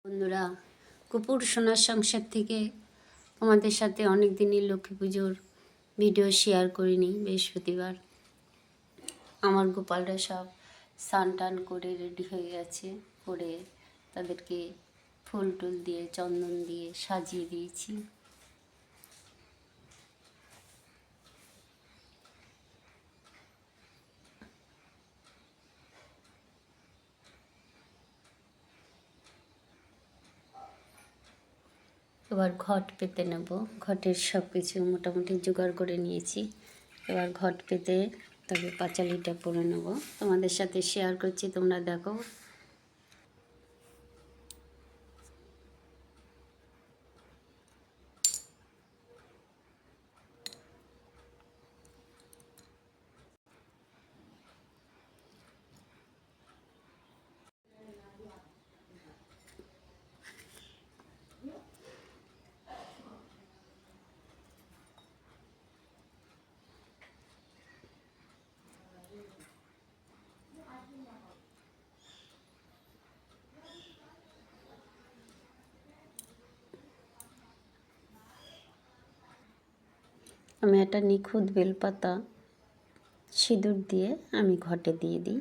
বন্ধুরা, কুপুর সোনার সংসার থেকে তোমাদের সাথে অনেক দিনই লক্ষ্মী পুজোর ভিডিও শেয়ার করিনি। বৃহস্পতিবার আমার গোপালরা সব স্নান টান করে রেডি হয়ে গেছে, করে তাদেরকে ফুল টুল দিয়ে চন্দন দিয়ে সাজিয়ে দিয়েছি। এবার ঘট পেতে নেব। ঘটের সব কিছু মোটামুটি জোগাড় করে নিয়েছি। এবার ঘট পেতে তবে পাঁচালিটা পরে নেব, তোমাদের সাথে শেয়ার করছি, তোমরা দেখো। আমি একটা নিখুঁত বেলপাতা সিঁদুর দিয়ে আমি ঘটে দিয়ে দিই।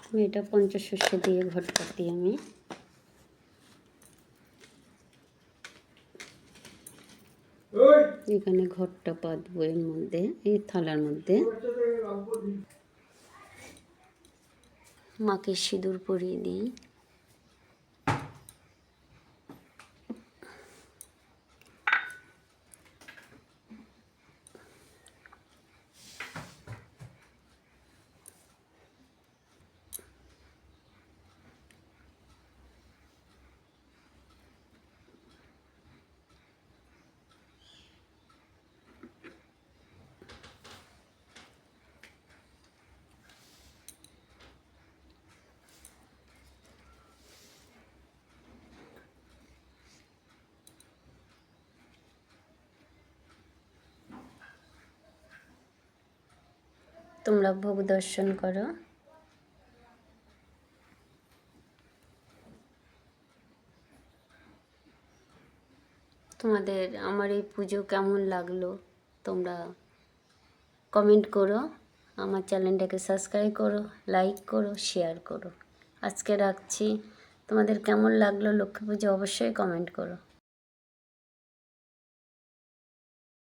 আমি এটা পঞ্চশস্য দিয়ে ঘট পাতি। আমি এখানে ঘটটা পাতবো, এর মধ্যে এই থালার মধ্যে মাকে সিঁদুর পরিয়ে দিই। তোমরা ভোগ দর্শন করো। তোমাদের আমার এই পুজো কেমন লাগলো তোমরা কমেন্ট করো, আমার চ্যানেলটাকে সাবস্ক্রাইব করো, লাইক করো, শেয়ার করো। আজকে রাখছি। তোমাদের কেমন লাগলো লক্ষ্মী পুজো অবশ্যই কমেন্ট করো।